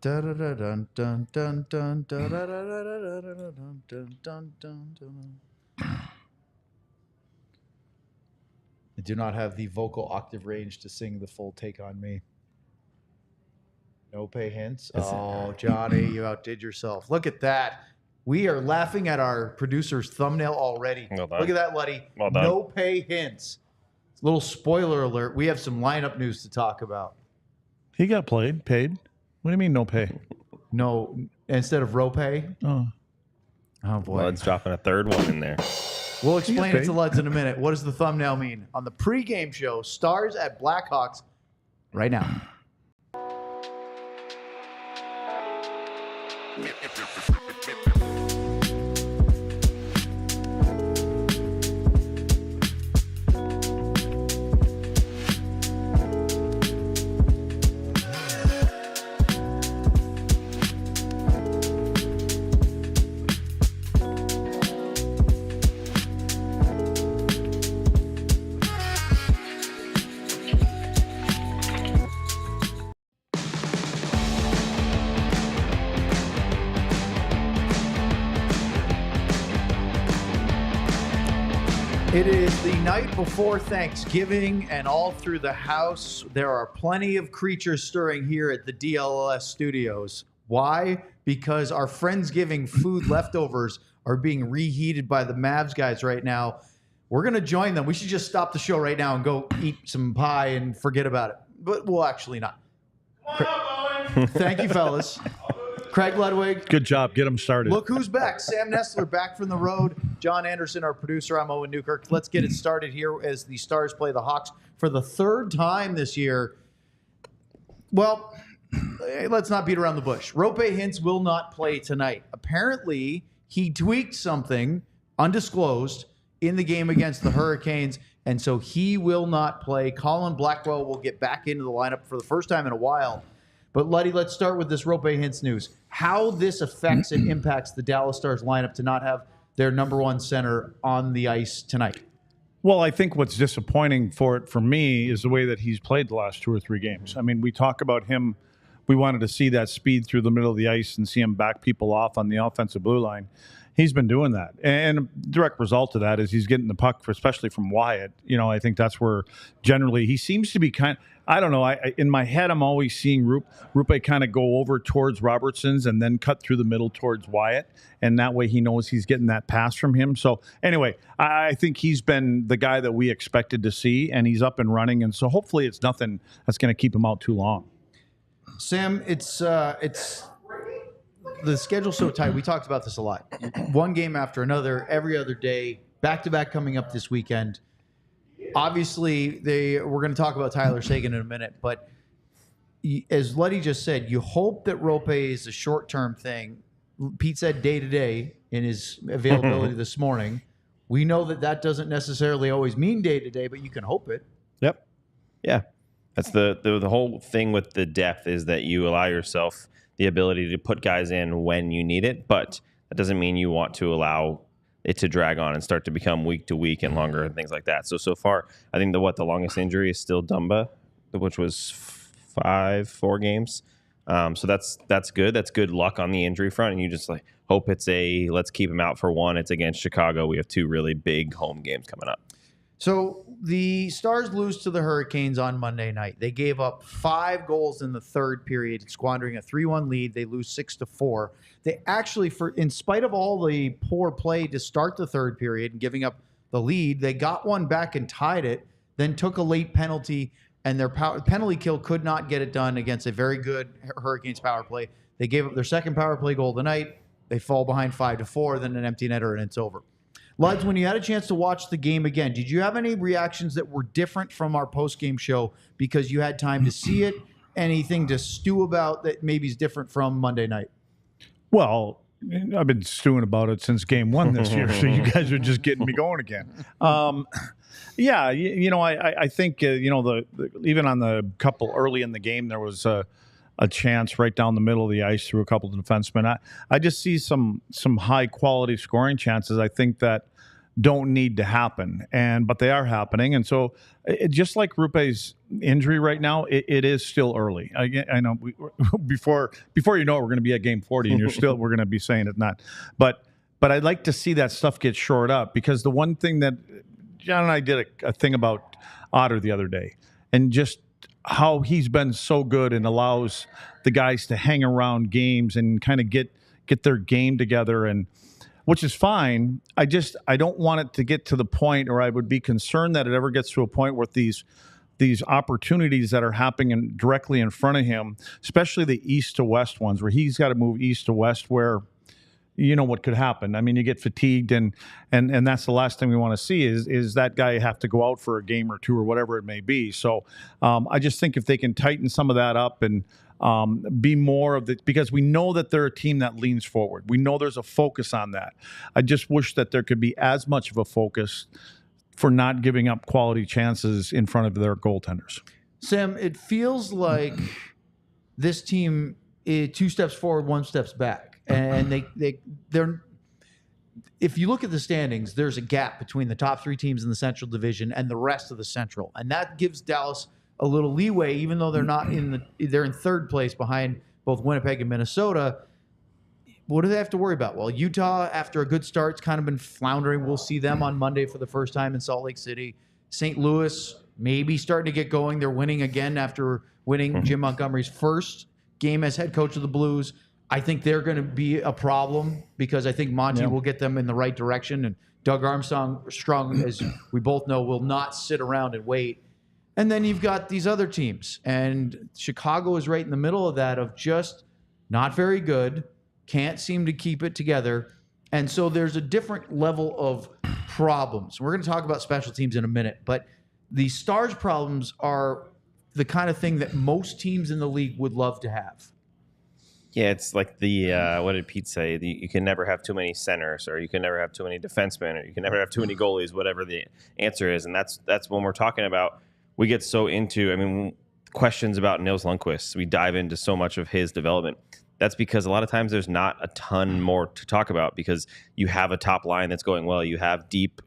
I do not have the vocal octave range to sing the full Take on Me. Roope Hintz. Oh, Johnny, you outdid yourself. Look at that. We are laughing at our producer's thumbnail already. Well done. Look at that, Luddy. Well done. Roope Hintz. Little spoiler alert. We have some lineup news to talk about. He got paid. What do you mean no pay? No, instead of Roope. Oh boy. Lud's dropping a third one in there. We'll explain it to Luds in a minute. What does the thumbnail mean? On the pregame show, Stars at Blackhawks right now. It is the night before Thanksgiving, and all through the house, there are plenty of creatures stirring here at the DLS studios. Why? Because our Friendsgiving food leftovers are being reheated by the Mavs guys right now. We're going to join them. We should just stop the show right now and go eat some pie and forget about it. But we'll actually not. Thank you, fellas. Craig Ludwig. Good job. Get him started. Look who's back. Sam Nestler back from the road. John Anderson, our producer. I'm Owen Newkirk. Let's get it started here as the Stars play the Hawks for the third time this year. Well, let's not beat around the bush. Roope Hintz will not play tonight. Apparently, he tweaked something undisclosed in the game against the Hurricanes, and so he will not play. Colin Blackwell will get back into the lineup for the first time in a while. But, Luddy, let's start with this Roope Hintz news. How this affects and impacts the Dallas Stars lineup to not have their number one center on the ice tonight. Well, I think what's disappointing for me is the way that he's played the last 2 or 3 games. I mean, we talk about him. We wanted to see that speed through the middle of the ice and see him back people off on the offensive blue line. He's been doing that. And a direct result of that is he's getting the puck, especially from Wyatt. You know, I think that's where generally he seems to be I don't know. In my head, I'm always seeing Roope kind of go over towards Robertson's and then cut through the middle towards Wyatt. And that way he knows he's getting that pass from him. So anyway, I think he's been the guy that we expected to see, and he's up and running. And so hopefully it's nothing that's going to keep him out too long. Sam, it's the schedule's so tight. We talked about this a lot. One game after another, every other day, back-to-back coming up this weekend. Obviously, we're going to talk about Tyler Seguin in a minute, but as Luddy just said, you hope that Roope is a short-term thing. Pete said day-to-day in his availability this morning. We know that doesn't necessarily always mean day-to-day, but you can hope it. Yep. Yeah. That's the whole thing with the depth is that you allow yourself the ability to put guys in when you need it, but that doesn't mean you want to allow it to drag on and start to become week to week and longer and things like that. So far, I think the longest injury is still Dumba, which was 4 games. So that's good. That's good luck on the injury front, and you just hope it's let's keep him out for one. It's against Chicago. We have 2 really big home games coming up. So the Stars lose to the Hurricanes on Monday night. They gave up 5 goals in the third period, squandering a 3-1 lead. They lose 6-4. They actually, in spite of all the poor play to start the third period and giving up the lead, they got one back and tied it, then took a late penalty, and their penalty kill could not get it done against a very good Hurricanes power play. They gave up their second power play goal tonight. They fall behind 5-4, then an empty netter, and it's over. Luds, when you had a chance to watch the game again, did you have any reactions that were different from our post-game show because you had time to see it? Anything to stew about that maybe is different from Monday night? Well, I've been stewing about it since game 1 this year, so you guys are just getting me going again. Yeah, I think, even on the couple early in the game, there was a chance right down the middle of the ice through a couple of defensemen. I just see some high-quality scoring chances. I think that don't need to happen, but they are happening. And so, just like Roope's injury right now, it is still early. I know before you know it, we're going to be at game 40, and we're going to be saying it's not. But I'd like to see that stuff get shored up, because the one thing that John and I did a thing about Otter the other day, and just how he's been so good and allows the guys to hang around games and kind of get their game together, and which is fine. I don't want it to get to the point, or I would be concerned that it ever gets to a point where these opportunities that are happening directly in front of him, especially the east to west ones, where he's got to move east to west, where you know what could happen. I mean, you get fatigued, and that's the last thing we want to see is that guy have to go out for a game or two or whatever it may be. So I just think if they can tighten some of that up and be more of the, because we know that they're a team that leans forward. We know there's a focus on that. I just wish that there could be as much of a focus for not giving up quality chances in front of their goaltenders. Sam, it feels like this team is 2 steps forward, 1 step back. And they're if you look at the standings, there's a gap between the top 3 teams in the Central Division and the rest of the Central. And that gives Dallas a little leeway, even though they're not they're in 3rd place behind both Winnipeg and Minnesota. What do they have to worry about? Well, Utah, after a good start, it's kind of been floundering. We'll see them on Monday for the first time in Salt Lake City. St. Louis maybe starting to get going. They're winning again after winning Jim Montgomery's first game as head coach of the Blues. I think they're going to be a problem, because I think Monty will get them in the right direction. And Doug Armstrong, as we both know, will not sit around and wait. And then you've got these other teams. And Chicago is right in the middle of that, of just not very good, can't seem to keep it together. And so there's a different level of problems. We're going to talk about special teams in a minute. But the Stars' problems are the kind of thing that most teams in the league would love to have. Yeah, it's like the what did Pete say? You can never have too many centers, or you can never have too many defensemen, or you can never have too many goalies, whatever the answer is. And that's when we're talking about, we get so into, I mean, questions about Nils Lundkvist. We dive into so much of his development. That's because a lot of times there's not a ton more to talk about, because you have a top line that's going well. You have deep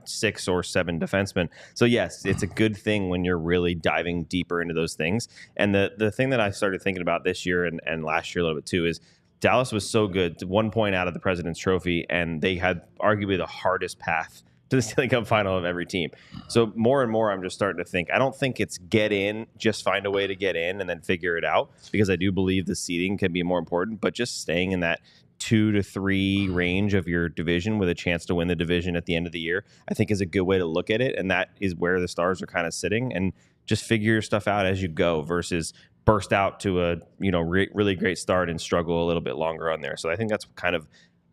6 or 7 defensemen. So yes, it's a good thing when you're really diving deeper into those things. And the thing that I started thinking about this year and last year a little bit too is Dallas was so good, 1 point out of the President's Trophy, and they had arguably the hardest path to the Stanley Cup final of every team. So more and more, I'm just starting to think, I don't think it's get in, just find a way to get in and then figure it out, because I do believe the seeding can be more important, but just staying in that 2 to 3 range of your division with a chance to win the division at the end of the year, I think is a good way to look at it. And that is where the Stars are kind of sitting, and just figure your stuff out as you go versus burst out to a really great start and struggle a little bit longer on there. So I think that's kind of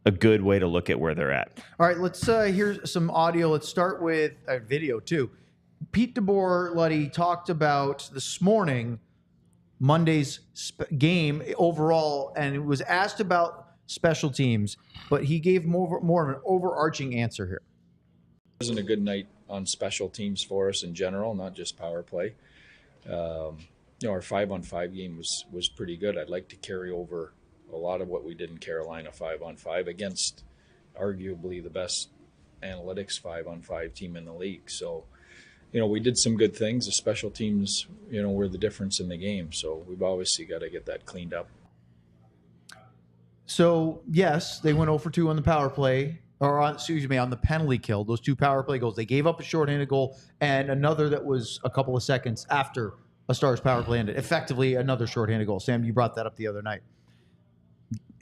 a good way to look at where they're at. All right, let's hear some audio. Let's start with a video too. Pete DeBoer, Luddy, talked about this morning Monday's game overall, and it was asked about special teams, but he gave more of an overarching answer here. It wasn't a good night on special teams for us in general, not just power play. Our 5-on-5 game was pretty good. I'd like to carry over a lot of what we did in Carolina 5-on-5 against arguably the best analytics 5-on-5 team in the league. So, we did some good things. The special teams, were the difference in the game. So we've obviously got to get that cleaned up. So, yes, they went 0 for 2 on the power play, on the penalty kill. Those 2 power play goals. They gave up a shorthanded goal and another that was a couple of seconds after a Stars power play ended. Effectively, another shorthanded goal. Sam, you brought that up the other night.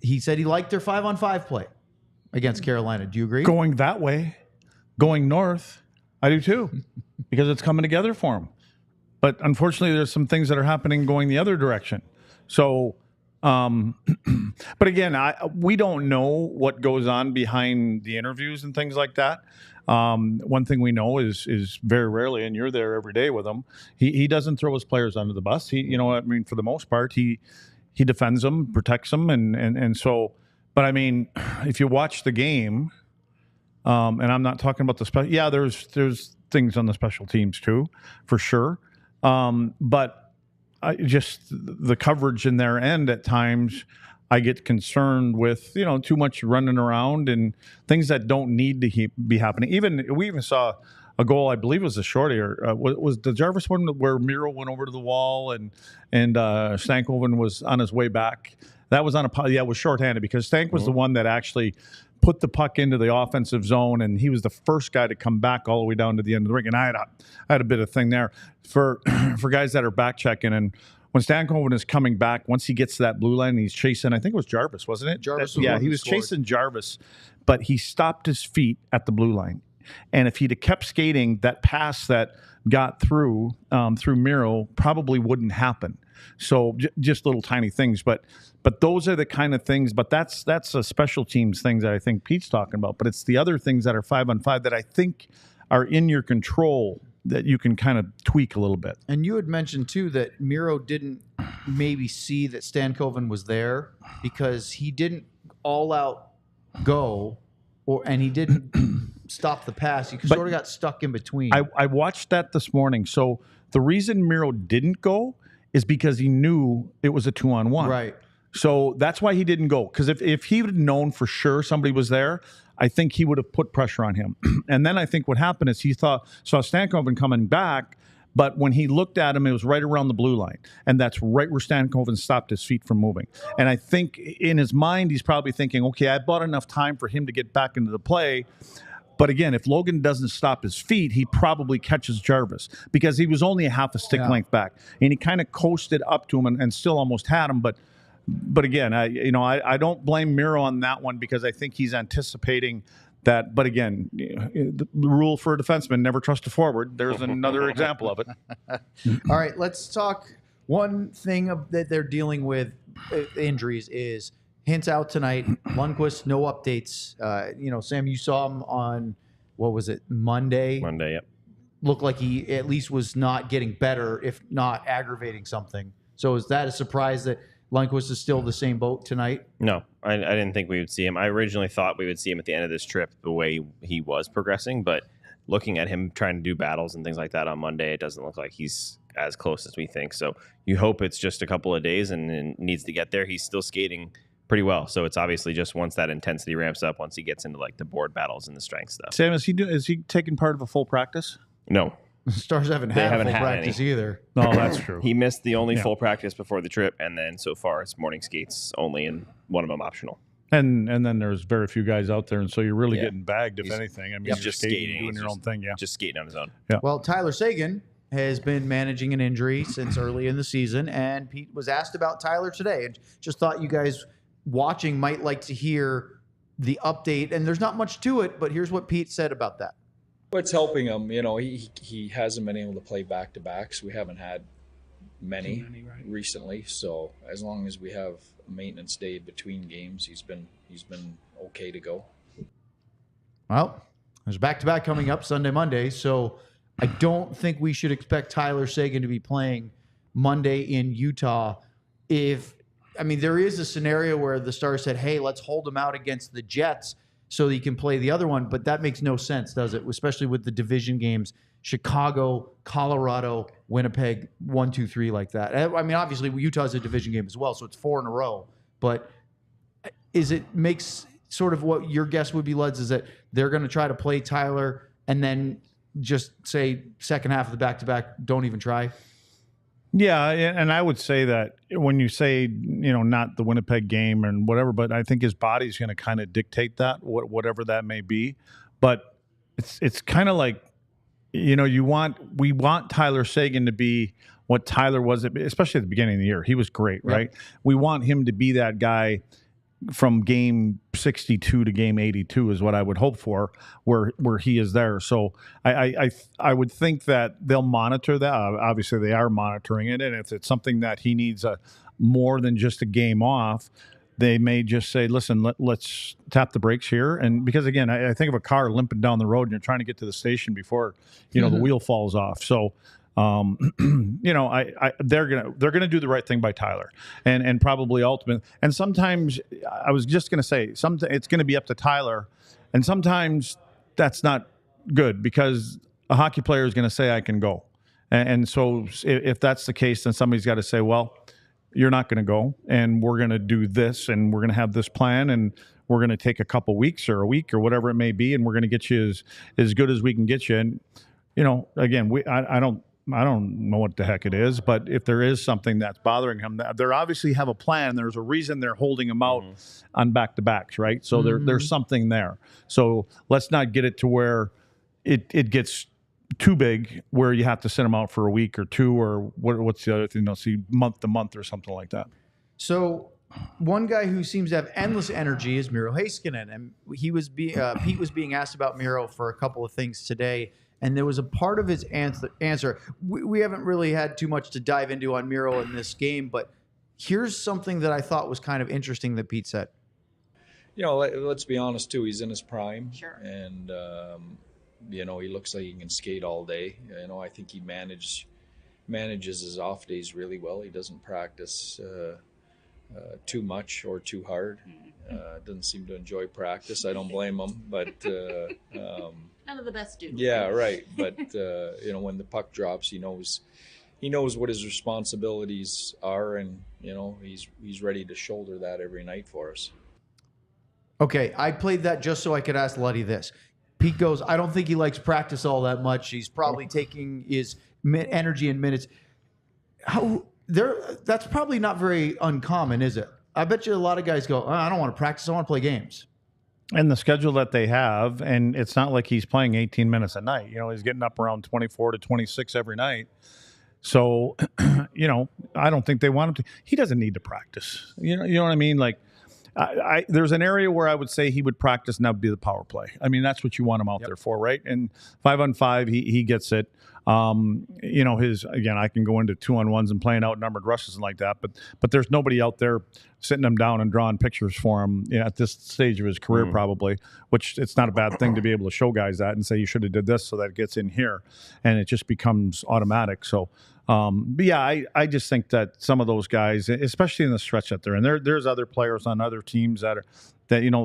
He said he liked their 5-on-5 play against Carolina. Do you agree? Going that way, going north, I do too, because it's coming together for him. But unfortunately, there's some things that are happening going the other direction. So, but again, we don't know what goes on behind the interviews and things like that. One thing we know is very rarely, and you're there every day with him, he doesn't throw his players under the bus. For the most part, he defends them, protects them, and so. But I mean, if you watch the game, and I'm not talking about the special. Yeah, there's things on the special teams too, for sure. But just the coverage in their end at times, I get concerned with, too much running around and things that don't need to be happening. We even saw a goal, I believe it was a shorty, or was the Jarvis one where Miro went over to the wall and Stankoven was on his way back. That was it was shorthanded because Stank was the one that actually put the puck into the offensive zone, and he was the first guy to come back all the way down to the end of the ring. And I had a bit of thing there for guys that are back checking. And when Stankoven is coming back, once he gets to that blue line and he's chasing, I think it was Jarvis, wasn't it? Jarvis he was chasing Jarvis, but he stopped his feet at the blue line. And if he'd have kept skating, that pass that got through Miro probably wouldn't happen. So just little tiny things, but those are the kind of things. But that's a special teams things that I think Pete's talking about. But it's the other things that are 5-on-5 that I think are in your control that you can kind of tweak a little bit. And you had mentioned too that Miro didn't maybe see that Stankoven was there because he didn't all out go, and he didn't stop the pass. You sort of got stuck in between. I watched that this morning. So the reason Miro didn't go is because he knew it was a 2-on-1. Right. So that's why he didn't go. Because if he would have known for sure somebody was there, I think he would have put pressure on him. And then I think what happened is he saw Stankoven coming back, but when he looked at him, it was right around the blue line. And that's right where Stankoven stopped his feet from moving. And I think in his mind, he's probably thinking, okay, I bought enough time for him to get back into the play. But again, if Logan doesn't stop his feet, he probably catches Jarvis because he was only a half a stick length back. And he kind of coasted up to him and still almost had him. But again, I don't blame Miro on that one because I think he's anticipating that. But again, the rule for a defenseman, never trust a forward. There's another example of it. All right, let's talk. One thing that they're dealing with injuries is Hintz out tonight. Lundqvist, no updates. Sam, you saw him on, what was it, Monday? Monday, yep. Looked like he at least was not getting better, if not aggravating something. So is that a surprise that Lundqvist is still the same boat tonight? No, I didn't think we would see him. I originally thought we would see him at the end of this trip the way he was progressing, but looking at him trying to do battles and things like that on Monday, it doesn't look like he's as close as we think. So you hope it's just a couple of days and needs to get there. He's still skating pretty well. So it's obviously just once that intensity ramps up, once he gets into like the board battles and the strength stuff. Sam, is he taking part of a full practice? No. The Stars haven't had full practice either. No, that's true. He missed the only full practice before the trip, and then so far it's morning skates only, and one of them optional. And then there's very few guys out there, and so you're really getting bagged, if anything. I mean, he's just skating, doing your own thing, just skating on his own. Yeah. Well, Tyler Seguin has been managing an injury since early in the season, and Pete was asked about Tyler today, and just thought you guys watching might like to hear the update. And there's not much to it, but here's what Pete said about that. What's helping him, he hasn't been able to play back-to-backs. We haven't had many recently, so as long as we have a maintenance day between games, he's been okay to go. Well, there's back-to-back coming up Sunday, Monday, so I don't think we should expect Tyler Seguin to be playing Monday in Utah. There is a scenario where the Stars said, hey, let's hold him out against the Jets so that he can play the other one, but that makes no sense, does it? Especially with the division games, Chicago, Colorado, Winnipeg, 1, 2, 3 like that. Obviously Utah's a division game as well, so it's 4 in a row. But makes sort of what your guess would be, Luds, is that they're going to try to play Tyler and then just say second half of the back-to-back, don't even try? Yeah, and I would say that when you say, not the Winnipeg game and whatever, but I think his body's going to kind of dictate that, whatever that may be. But it's kind of like, we want Tyler Seguin to be what Tyler was, especially at the beginning of the year. He was great, right? We want him to be that guy from game 62 to game 82 is what I would hope for, where he is there. So I would think that they'll monitor that. Obviously, they are monitoring it, and if it's something that he needs more than just a game off, they may just say, listen, let's tap the brakes here. And because, again, I think of a car limping down the road and you're trying to get to the station before, the wheel falls off. So, they're gonna do the right thing by Tyler, and probably ultimate. And sometimes I was just gonna say, it's gonna be up to Tyler, and sometimes that's not good because a hockey player is gonna say I can go, and so if that's the case, then somebody's got to say, well, you're not going to go, and we're going to do this, and we're going to have this plan, and we're going to take a couple weeks or a week or whatever it may be, and we're going to get you as good as we can get you. And, again, I don't know what the heck it is, but if there is something that's bothering him, they obviously have a plan. There's a reason they're holding him out on back-to-backs, right? So there's something there. So let's not get it to where it gets too big where you have to send him out for a week or two, or what's the other thing? See, month to month or something like that. So one guy who seems to have endless energy is Miro Heiskanen, and Pete was being asked about Miro for a couple of things today, and there was a part of his answer. We haven't really had too much to dive into on Miro in this game, but here's something that I thought was kind of interesting that Pete said. Let's be honest too. He's in his prime, Sure. And he looks like he can skate all day. I think he manages his off days really well. He doesn't practice too much or too hard. Doesn't seem to enjoy practice. I don't blame him, but None of the best do. yeah, right. But when the puck drops, he knows what his responsibilities are, and he's ready to shoulder that every night for us. Okay, I played that just so I could ask Luddy this. Pete goes, I don't think he likes practice all that much. He's probably taking his energy in minutes. That's probably not very uncommon, is it? I bet you a lot of guys go, I don't want to practice. I want to play games. And the schedule that they have, and it's not like he's playing 18 minutes a night. He's getting up around 24 to 26 every night. So, I don't think they want him to. He doesn't need to practice. You know what I mean? Like, there's an area where I would say he would practice, and that would be the power play. I mean, that's what you want him out there for, right? And 5-on-5, he gets it. Again, I can go into 2-on-1s and playing outnumbered rushes and like that, but there's nobody out there sitting him down and drawing pictures for him at this stage of his career, probably, which it's not a bad thing to be able to show guys that and say, you should have did this so that it gets in here, and it just becomes automatic. So, but yeah, I just think that some of those guys, especially in the stretch that they're in, there's other players on other teams that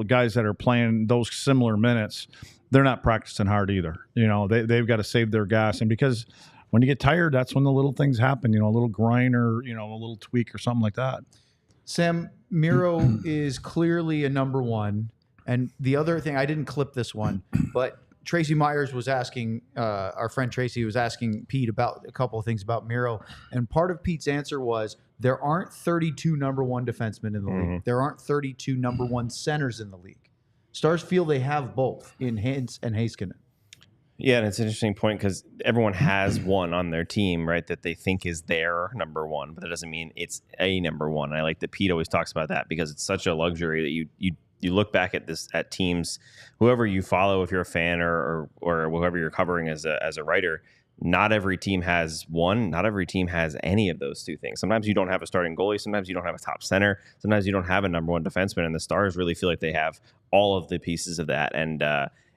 guys that are playing those similar minutes, they're not practicing hard either. They've got to save their gas, and because when you get tired, that's when the little things happen. A little grind or a little tweak or something like that. Sam, Miro is clearly a number one, and the other thing, I didn't clip this one, but Tracy Myers was asking, our friend Tracy was asking Pete about a couple of things about Miro, and part of Pete's answer was there aren't 32 number one defensemen in the league. There aren't 32 number one centers in the league. Stars feel they have both in Hintz and Heiskanen. Yeah, and it's an interesting point because everyone has one on their team, right, that they think is their number one, but that doesn't mean it's a number one. And I like that Pete always talks about that because it's such a luxury that you look back at teams, whoever you follow, if you're a fan or whoever you're covering as a writer. Not every team has one. Not every team has any of those two things. Sometimes you don't have a starting goalie. Sometimes you don't have a top center. Sometimes you don't have a number one defenseman. And the Stars really feel like they have all of the pieces of that. And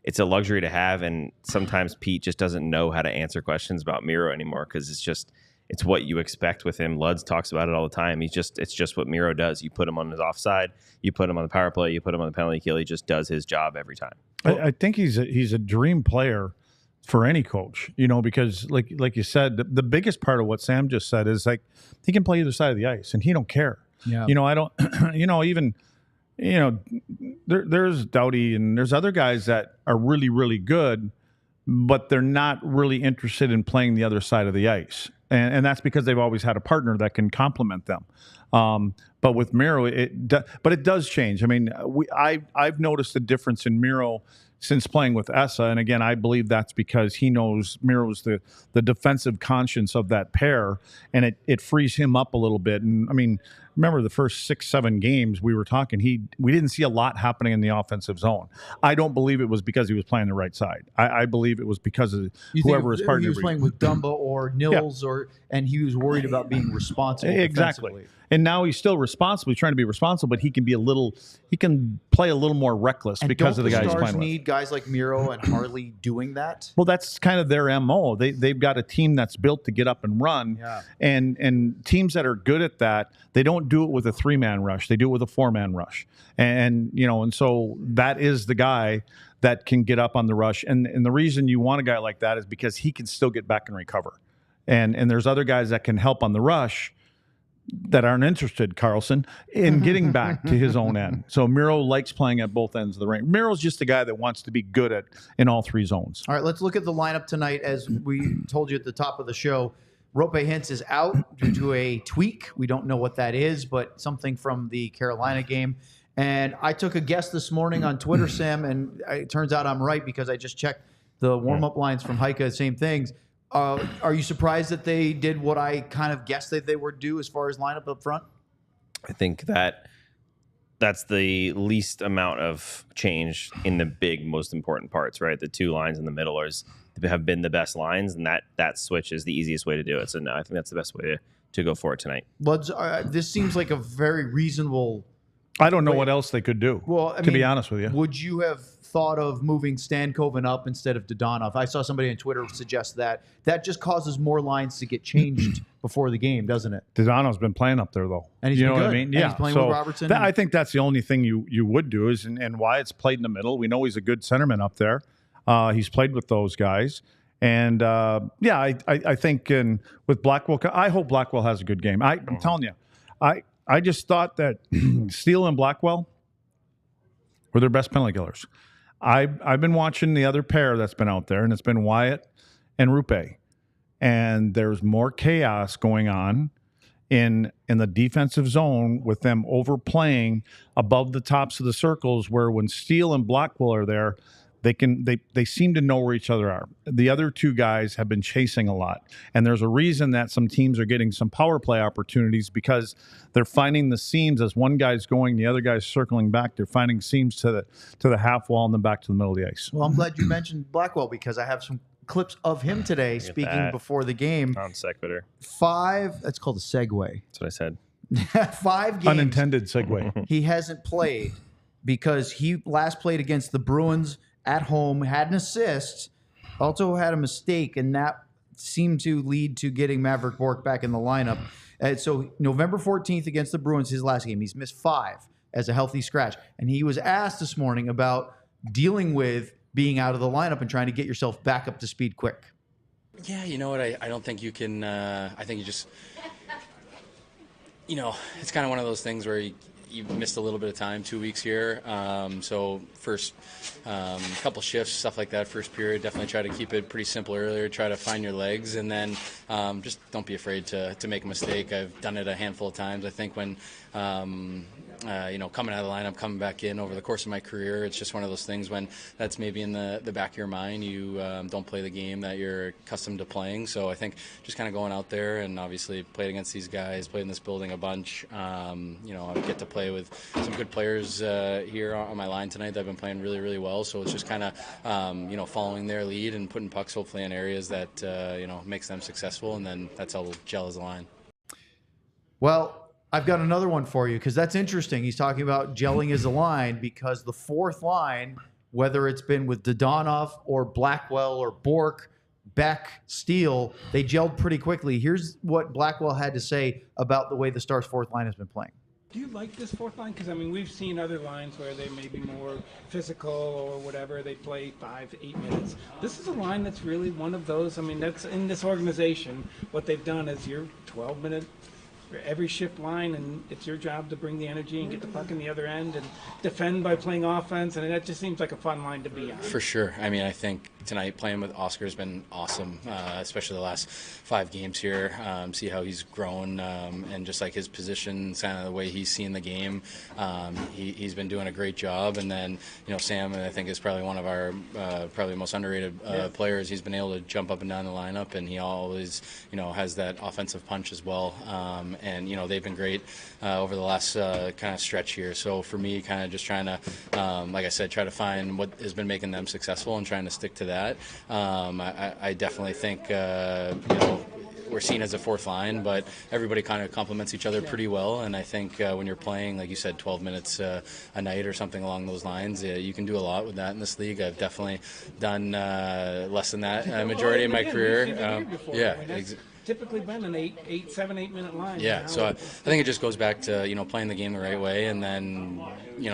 it's a luxury to have. And sometimes Pete just doesn't know how to answer questions about Miro anymore because it's what you expect with him. Luds talks about it all the time. It's just what Miro does. You put him on his offside. You put him on the power play. You put him on the penalty kill. He just does his job every time. I think he's a dream player for any coach, because like you said, the biggest part of what Sam just said is like he can play either side of the ice and he don't care. Yeah. I don't, there's Doughty and there's other guys that are really, really good, but they're not really interested in playing the other side of the ice. And that's because they've always had a partner that can complement them. But with Miro, it does change. I mean, I've noticed a difference in Miro since playing with Essa. And again, I believe that's because he knows Miro's the defensive conscience of that pair, and it frees him up a little bit. And I mean, remember the first 6-7 games we were talking, we didn't see a lot happening in the offensive zone. I don't believe it was because he was playing the right side. I believe it was because of whoever his partner was. He was playing with Dumba or Nils, and he was worried about being responsible. Exactly. And now he's still responsible. He's trying to be responsible, but he can play a little more reckless because of the guys he's playing with. Stars need guys like Miro and Harley doing that? Well, that's kind of their MO. They've got a team that's built to get up and run. Yeah. And teams that are good at that, they don't do it with a 3-man rush. They do it with a 4-man rush. And so that is the guy that can get up on the rush. And the reason you want a guy like that is because he can still get back and recover. And there's other guys that can help on the rush, that aren't interested, Carlson, in getting back to his own end. So Miro likes playing at both ends of the ring. Miro's just a guy that wants to be good in all three zones. All right, let's look at the lineup tonight. As we told you at the top of the show, Roope Hintz is out due to a tweak. We don't know what that is, but something from the Carolina game. And I took a guess this morning on Twitter, Sam, and it turns out I'm right because I just checked the warm-up lines from Heika, same things. Are you surprised that they did what I kind of guessed that they would do as far as lineup up front? I think that's the least amount of change in the big, most important parts, right? The two lines in the middle have been the best lines, and that switch is the easiest way to do it. So, no, I think that's the best way to go for it tonight. This seems like a very reasonable... I don't know what else they could do, to be honest with you. Would you have thought of moving Stankoven up instead of Dodonov? I saw somebody on Twitter suggest that. That just causes more lines to get changed before the game, doesn't it? Dodonov's been playing up there, though. And he's you been know good. what I mean? And yeah. he's playing with Robertson. I think that's the only thing you would do is, and Wyatt's played in the middle. We know he's a good centerman up there. He's played with those guys. And, I think with Blackwell, I hope Blackwell has a good game. I'm telling you, I just thought that Steele and Blackwell were their best penalty killers. I've been watching the other pair that's been out there, and it's been Wyatt and Roope. And there's more chaos going on in the defensive zone with them overplaying above the tops of the circles, where when Steele and Blackwell are there, they seem to know where each other are. The other two guys have been chasing a lot. And there's a reason that some teams are getting some power play opportunities, because they're finding the seams as one guy's going, the other guy's circling back. They're finding seams to the half wall and then back to the middle of the ice. Well, I'm glad you mentioned Blackwell, because I have some clips of him today speaking before the game. Non sequitur. That's called a segue. That's what I said. 5 games. Unintended segue. He hasn't played because he last played against the Bruins at home, had an assist, also had a mistake, and that seemed to lead to getting Maverick Bourque back in the lineup. So November 14th against the Bruins, his last game, he's missed 5 as a healthy scratch. And he was asked this morning about dealing with being out of the lineup and trying to get yourself back up to speed quick. Yeah, you know what? I don't think you can. I think you just, it's kind of one of those things where you missed a little bit of time, 2 weeks here. So first couple shifts, stuff like that, first period, definitely try to keep it pretty simple earlier, try to find your legs, and then just don't be afraid to make a mistake. I've done it a handful of times. I think when coming out of the lineup, coming back in over the course of my career, it's just one of those things when that's maybe in the back of your mind. You don't play the game that you're accustomed to playing. So I think just kind of going out there and obviously played against these guys, played in this building a bunch. I get to play with some good players here on my line tonight that have been playing really, really well. So it's just kind of, following their lead and putting pucks hopefully in areas that, makes them successful. And then that's how we'll gel as a line. Well, I've got another one for you, because that's interesting. He's talking about gelling as a line, because the fourth line, whether it's been with Dodonov or Blackwell or Bourque, Beck, Steele, they gelled pretty quickly. Here's what Blackwell had to say about the way the Stars' fourth line has been playing. Do you like this fourth line? Because, we've seen other lines where they may be more physical or whatever. They play 5 to 8 minutes. This is a line that's really one of those. That's in this organization. What they've done is your 12-minute every shift line, and it's your job to bring the energy and get the puck in the other end and defend by playing offense, and that just seems like a fun line to be on. For sure. I think tonight playing with Oscar has been awesome, especially the last 5 games here. See how he's grown, and just like his position, kind of the way he's seen the game. He's been doing a great job. And then, Sam, I think, is probably one of our probably most underrated players. He's been able to jump up and down the lineup, and he always, has that offensive punch as well. And they've been great over the last kind of stretch here. So for me, kind of just trying to, like I said, try to find what has been making them successful and trying to stick to that. I definitely think we're seen as a fourth line, but everybody kind of complements each other pretty well. And I think when you're playing, like you said, 12 minutes a night or something along those lines, you can do a lot with that in this league. I've definitely done less than that majority of my career. typically been an 7, 8 minute line. Yeah, now. so I think it just goes back to, playing the game the right way, and then,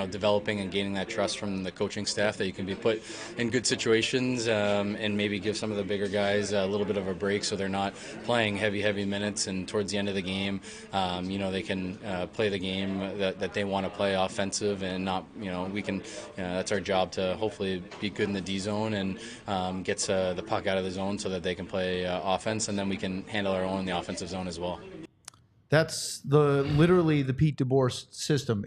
developing and gaining that trust from the coaching staff that you can be put in good situations, and maybe give some of the bigger guys a little bit of a break so they're not playing heavy minutes, and towards the end of the game, they can play the game that they want to play offensive, and not, we can, that's our job to hopefully be good in the D zone and get the puck out of the zone so that they can play offense, and then we can handle our own in the offensive zone as well. That's literally the Pete DeBoer system.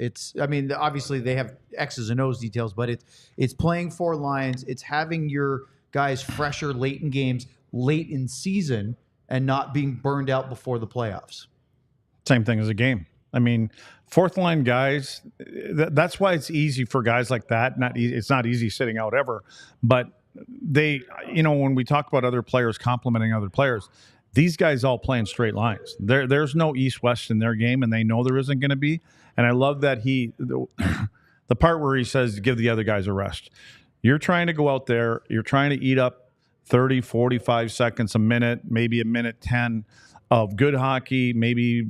Obviously they have X's and O's details, but it's playing 4 lines. It's having your guys fresher late in games, late in season, and not being burned out before the playoffs. Same thing as a game. I mean, 4th line guys, that's why it's easy for guys like that. It's not easy sitting out ever, but they, when we talk about other players complimenting other players, these guys all play in straight lines. There's no east-west in their game, and they know there isn't going to be. And I love that the part where he says, give the other guys a rest. You're trying to go out there. You're trying to eat up 30, 45 seconds, a minute, maybe a minute 10 of good hockey, maybe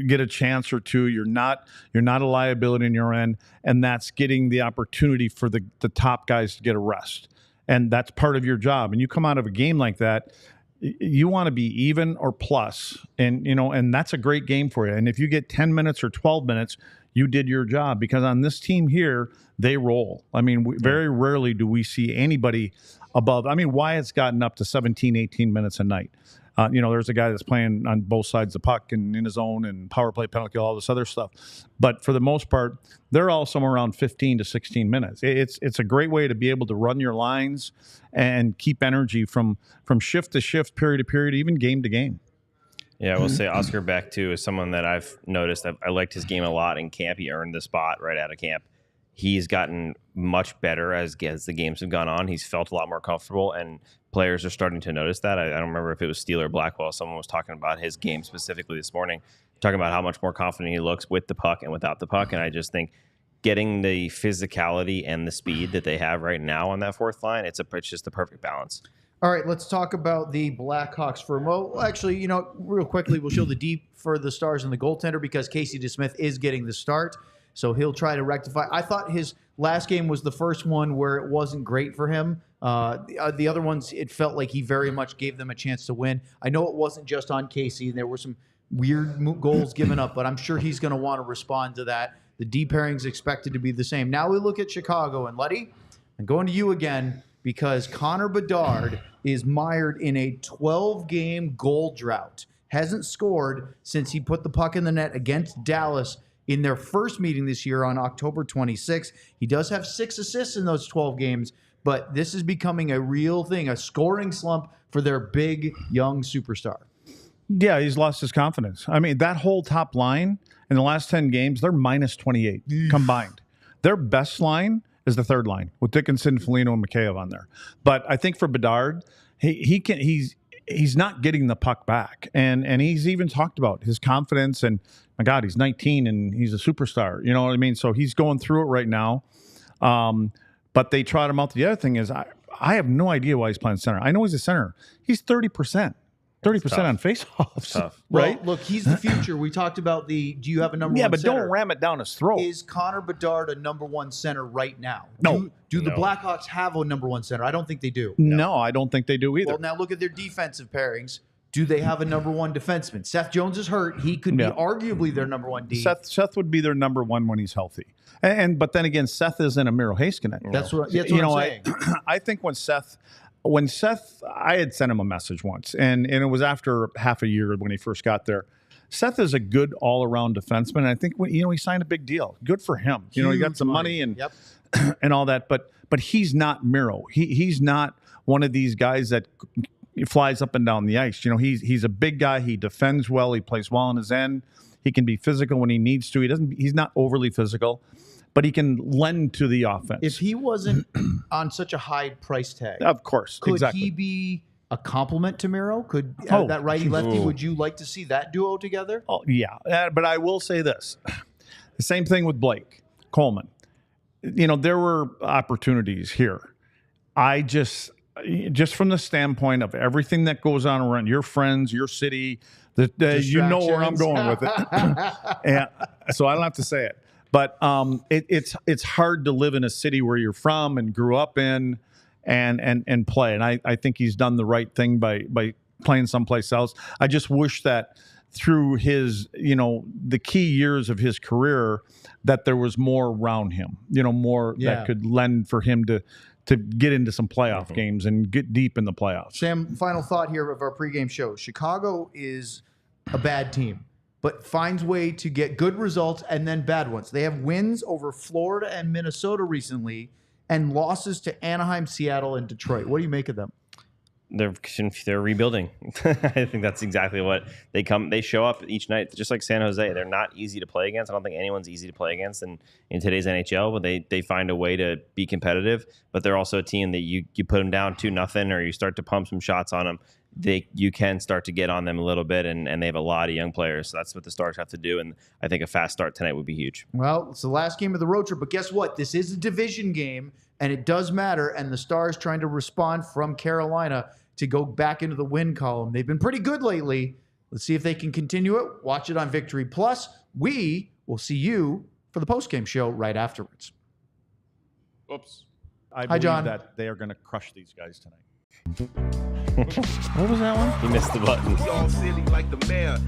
get a chance or two. You're not a liability in your end, and that's getting the opportunity for the top guys to get a rest. And that's part of your job. And you come out of a game like that, you want to be even or plus, and that's a great game for you. And if you get 10 minutes or 12 minutes, you did your job, because on this team here, they roll. I mean, very rarely do we see anybody above. I mean, Wyatt's gotten up to 17, 18 minutes a night. There's a guy that's playing on both sides of the puck and in his own and power play, penalty, all this other stuff. But for the most part, they're all somewhere around 15 to 16 minutes. It's a great way to be able to run your lines and keep energy from shift to shift, period to period, even game to game. Yeah, I will say Oscar Beck, too, is someone that I've noticed. I liked his game a lot in camp. He earned the spot right out of camp. He's gotten much better as the games have gone on. He's felt a lot more comfortable, and players are starting to notice that. I don't remember if it was Steele or Blackwell. Someone was talking about his game specifically this morning, talking about how much more confident he looks with the puck and without the puck. And I just think getting the physicality and the speed that they have right now on that 4th line, it's just the perfect balance. All right, let's talk about the Blackhawks for a moment. Well, actually, real quickly, we'll show the D for the Stars and the goaltender, because Casey DeSmith is getting the start. So he'll try to rectify. I thought his last game was the first one where it wasn't great for him. The other ones, it felt like he very much gave them a chance to win. I know it wasn't just on Casey. There were some weird goals given up, but I'm sure he's going to want to respond to that. The D pairing's expected to be the same. Now we look at Chicago, and Letty, I'm going to you again, because Connorbedard is mired in a 12-game goal drought. Hasn't scored since he put the puck in the net against Dallas in their first meeting this year on October 26th. He does have 6 assists in those 12 games, but this is becoming a real thing, a scoring slump for their big, young superstar. Yeah, he's lost his confidence. I mean, that whole top line in the last 10 games, they're minus 28 combined. Their best line is the 3rd line with Dickinson, Foligno, and Mikheyev on there. But I think for Bedard, he's not getting the puck back. And he's even talked about his confidence, and my God, he's 19 and he's a superstar. You know what I mean? So he's going through it right now. But they trot him out. The other thing is I have no idea why he's playing center. I know he's a center. He's 30%. 30% on faceoffs, right? Well, look, he's the future. We talked about do you have a number one Yeah, but center? don't ram it down his throat. Is Connor Bedard a number 1 center right now? No. Do the Blackhawks have a number 1 center? I don't think they do. No, I don't think they do either. Well, now look at their defensive pairings. Do they have a number 1 defenseman? Seth Jones is hurt. He could be arguably their number 1 D. Seth would be their number 1 when he's healthy. But then again, Seth isn't a Miro Heiskanen. That's what I'm saying. I think when Seth, I had sent him a message once, and it was after half a year when he first got there. Seth is a good all-around defenseman. And I think he signed a big deal. Good for him. He got some money and and all that. But he's not Miro. He's not one of these guys that flies up and down the ice. He's a big guy. He defends well. He plays well on his end. He can be physical when he needs to. He's not overly physical, but he can lend to the offense. If he wasn't on such a high price tag, of course, could exactly. he be a compliment to Miro? Could that righty-lefty, would you like to see that duo together? Oh, yeah. But I will say this. The same thing with Blake Coleman. There were opportunities here. I just from the standpoint of everything that goes on around your friends, your city, you know where I'm going with it. And so I don't have to say it. But it's hard to live in a city where you're from and grew up in and play. And I think he's done the right thing by playing someplace else. I just wish that through his, the key years of his career, that there was more around him, more that could lend for him to get into some playoff games and get deep in the playoffs. Sam, final thought here of our pregame show. Chicago is a bad team, but finds way to get good results and then bad ones. They have wins over Florida and Minnesota recently and losses to Anaheim, Seattle, and Detroit. What do you make of them? They're rebuilding. I think that's exactly what they show up each night, just like San Jose. They're not easy to play against. I don't think anyone's easy to play against in today's NHL, but they find a way to be competitive. But they're also a team that you put them down 2-0 or you start to pump some shots on them, you can start to get on them a little bit, and they have a lot of young players. So that's what the Stars have to do, and I think a fast start tonight would be huge. Well, it's the last game of the road trip, but guess what? This is a division game, and it does matter, and the Stars trying to respond from Carolina to go back into the win column. They've been pretty good lately. Let's see if they can continue it. Watch it on Victory Plus. We will see you for the postgame show right afterwards. Oops. I believe John. that they are going to crush these guys tonight. What was that one? He missed the button. Y'all silly like the mayor.